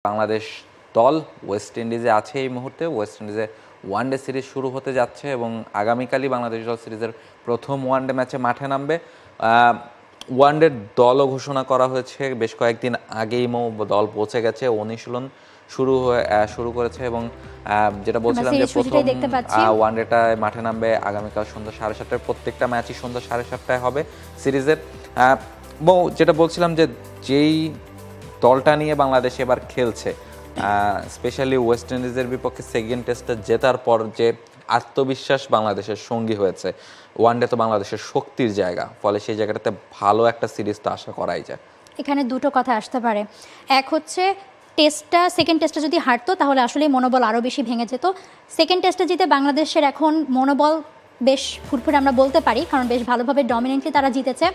বাংলাদেশ দল ওয়েস্ট ইন্ডিজে আছে এই মুহূর্তে। ওয়েস্ট ইন্ডিজে ওয়ানডে সিরিজ শুরু হতে যাচ্ছে এবং আগামীকালই বাংলাদেশ দল সিরিজের প্রথম ওয়ানডে ম্যাচে মাঠে নামবে। ওয়ানডের দলও ঘোষণা করা হয়েছে, বেশ কয়েকদিন আগেই দল পৌঁছে গেছে, অনুশীলন শুরু করেছে এবং যেটা বলছিলাম যে প্রথম ওয়ানডেটা মাঠে নামবে আগামীকাল সন্ধ্যা 7:30টায়। প্রত্যেকটা ম্যাচই সন্ধ্যা 7:30টায় হবে সিরিজের। যেটা বলছিলাম যে যেই দলটা নিয়ে বাংলাদেশ এবার খেলছে, স্পেশালি ওয়েস্ট ইন্ডিজের বিপক্ষে সেকেন্ড টেস্টে জেতার পর যে আত্মবিশ্বাস বাংলাদেশের সঙ্গী হয়েছে, ওয়ানডে তো বাংলাদেশের শক্তির জায়গা, ফলে সেই জায়গাটাতে ভালো একটা সিরিজ তো আশা করাই যায়। এখানে দুটো কথা আসতে পারে। এক হচ্ছে সেকেন্ড টেস্টটা যদি হারতো তাহলে আসলে মনোবল আরও বেশি ভেঙে যেত। সেকেন্ড টেস্টে জিতে বাংলাদেশের এখন মনোবল বেশ ফুরফুরে আমরা বলতে পারি, কারণ বেশ ভালোভাবে ডমিনেন্টলি তারা জিতেছে।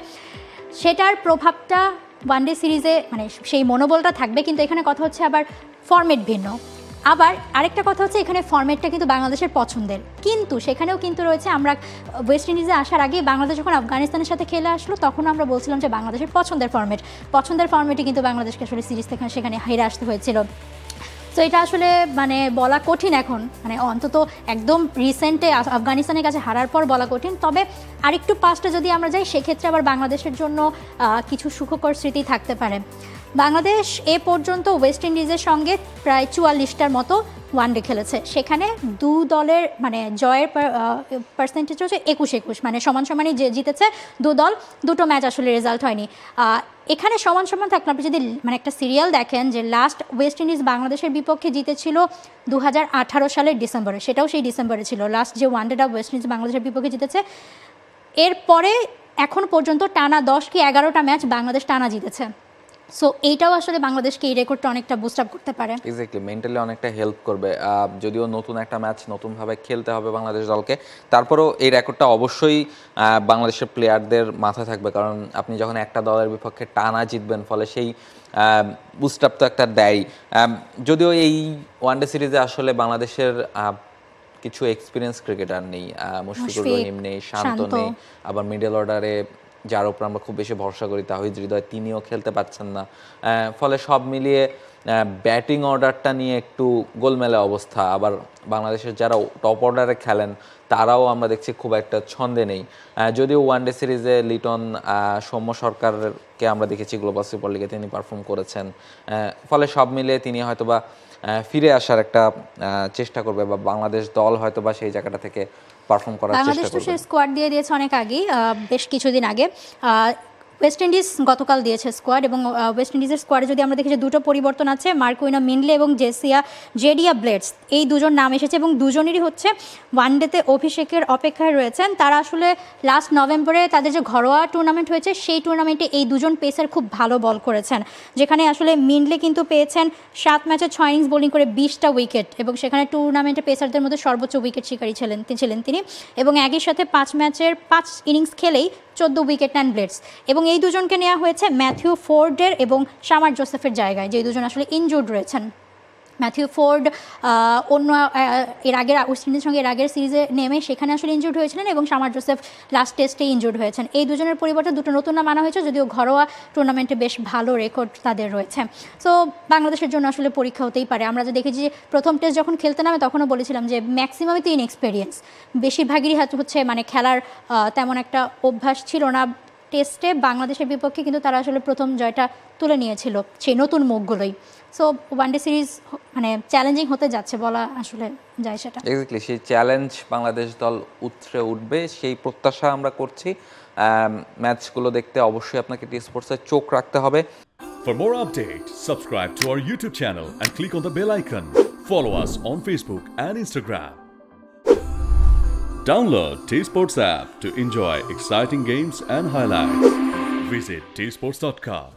সেটার প্রভাবটা ওয়ানডে সিরিজে মানে সেই মনোবলটা থাকবে, কিন্তু এখানে কথা হচ্ছে আবার ফরম্যাট ভিন্ন। আবার আরেকটা কথা হচ্ছে এখানে ফরম্যাটটা কিন্তু বাংলাদেশের পছন্দের, কিন্তু সেখানেও কিন্তু রয়েছে, আমরা ওয়েস্ট ইন্ডিজে আসার আগে বাংলাদেশ যখন আফগানিস্তানের সাথে খেলে আসলো তখন আমরা বলছিলাম যে বাংলাদেশের পছন্দের ফরম্যাটে কিন্তু বাংলাদেশকে আসলে সিরিজ থেকে সেখানে হেরে আসতে হয়েছিল। তো এটা আসলে মানে বলা কঠিন এখন, মানে অন্তত একদম রিসেন্টে আফগানিস্তানের কাছে হারার পর বলা কঠিন। তবে আরেকটু পাস্টে যদি আমরা যাই সেক্ষেত্রে আবার বাংলাদেশের জন্য কিছু সুখকর স্মৃতি থাকতে পারে। বাংলাদেশ এ পর্যন্ত ওয়েস্ট ইন্ডিজের সঙ্গে প্রায় 44টার মতো ওয়ানডে খেলেছে, সেখানে দু দলের মানে জয়ের পার্সেন্টেজ হচ্ছে 21-21, মানে সমানই যে জিতেছে দু দল, দুটো ম্যাচ আসলে রেজাল্ট হয়নি। এখানে সমান থাকলে আপনি যদি মানে একটা সিরিয়াল দেখেন যে লাস্ট ওয়েস্ট ইন্ডিজ বাংলাদেশের বিপক্ষে জিতেছিল 2018 সালের ডিসেম্বরে, সেটাও সেই ডিসেম্বরে ছিল লাস্ট যে ওয়ানডেটা ওয়েস্ট ইন্ডিজ বাংলাদেশের বিপক্ষে জিতেছে। এরপরে এখন পর্যন্ত টানা 10 কি 11টা ম্যাচ বাংলাদেশ টানা জিতেছে। সো এইটাও আসলে বাংলাদেশকে এই রেকর্ডটা অনেকটা বুস্ট আপ করতে পারে, এক্স্যাক্টলি মেন্টালি অনেকটা হেল্প করবে। যদিও নতুন একটা ম্যাচ নতুনভাবে খেলতে হবে বাংলাদেশ দলকে, তারপরেও এই রেকর্ডটা অবশ্যই বাংলাদেশের প্লেয়ারদের মাথায় থাকবে, কারণ আপনি যখন একটা দলের বিপক্ষে টানা জিতবেন ফলে সেই বুস্ট আপ তো একটা দেয়। যদিও এই ওয়ানডে সিরিজে আসলে বাংলাদেশের কিছু এক্সপিরিয়েন্স ক্রিকেটার নেই, মুশফিকুর রহিম নেই, শান্ত নেই, আবার মিডল অর্ডারে যার উপর আমরা খুব বেশি ভরসা করি তাহিদ হৃদয়, তিনিও খেলতে পারছেন না। ফলে সব মিলিয়ে ব্যাটিং অর্ডারটা নিয়ে একটু গোলমেলে অবস্থা। আবার বাংলাদেশের যারা টপ অর্ডারে খেলেন তারাও আমরা দেখছি খুব একটা ছন্দে নেই। যদিও ওয়ানডে সিরিজে লিটন সৌম্য সরকারকে আমরা দেখেছি গ্লোবাল সুপার লিগে তিনি পারফর্ম করেছেন, ফলে সব মিলিয়ে তিনি হয়তোবা ফিরে আসার একটা চেষ্টা করবে, বা বাংলাদেশ দল হয়তোবা সেই জায়গাটা থেকে পারফর্ম করার চেষ্টা করবে। বাংলাদেশ তো সেই স্কোয়াড দিয়ে দিয়েছে অনেক আগেই, বেশ কিছুদিন আগে। ওয়েস্ট ইন্ডিজ গতকাল দিয়েছে স্কোয়াড, এবং ওয়েস্ট ইন্ডিজের স্কোয়াডে যদি আমরা দেখি যে দুটো পরিবর্তন আছে, মার্কুইনা মিনলে এবং জেডিয়া ব্লেডস, এই দুজন নাম এসেছে এবং দুজনেরই হচ্ছে ওয়ানডেতে অভিষেকের অপেক্ষায় রয়েছেন। তারা আসলে লাস্ট নভেম্বরে তাদের যে ঘরোয়া টুর্নামেন্ট হয়েছে সেই টুর্নামেন্টে এই দুজন পেসার খুব ভালো বল করেছেন, যেখানে আসলে মিনলে কিন্তু পেয়েছেন 7 ম্যাচে 6 ইনিংস বোলিং করে 20টা উইকেট, এবং সেখানে টুর্নামেন্টে পেসারদের মধ্যে সর্বোচ্চ উইকেট শিকারী ছিলেন তিনি, এবং একই সাথে 5 ম্যাচের 5 ইনিংস খেলেই 14 উইকেট নেন ব্লেডস। এবং এই দুজনকে নেওয়া হয়েছে ম্যাথিউ ফোর্ডের এবং শামার জোসেফের জায়গায়, যে দুজন আসলে ইনজুর্ড রয়েছেন। ম্যাথিউ ফোর্ড অন্য এর আগের ওয়েস্ট ইন্ডিজের সঙ্গে এর আগের সিরিজে নেমে সেখানে আসলে ইনজুর্ড হয়েছিলেন, এবং শামার জোসেফ লাস্ট টেস্টে ইনজুর্ড হয়েছেন। এই দুজনের পরিবর্তে দুটো নতুন নাম আনা হয়েছে, যদিও ঘরোয়া টুর্নামেন্টে বেশ ভালো রেকর্ড তাদের রয়েছে। সো বাংলাদেশের জন্য আসলে পরীক্ষা হতেই পারে। আমরা যে দেখেছি যে প্রথম টেস্ট যখন খেলতে নামে তখনও বলেছিলাম যে ম্যাক্সিমামই তো ইনএক্সপেরিয়েন্স, বেশিরভাগেরই হচ্ছে মানে খেলার তেমন একটা অভ্যাস ছিল না টেস্টে বাংলাদেশের বিপক্ষে, কিন্তু তারা আসলে প্রথম জয়টা তুলে নিয়েছিল সেই নতুন মুখগুলোই। সো ওয়ানডে সিরিজ মানে চ্যালেঞ্জিং হতে যাচ্ছে বলা আসলে যায় সেটা। এক্স্যাক্টলি সেই চ্যালেঞ্জ বাংলাদেশ দল উতরে উঠবে সেই প্রত্যাশা আমরা করছি। ম্যাচগুলো দেখতে অবশ্যই আপনাকে টি স্পোর্টসে চোখ রাখতে হবে। For more updates, subscribe to our YouTube channel and click on the bell icon. Follow us on Facebook and Instagram. Download T Sports app to enjoy exciting games and highlights. Visit tsports.com.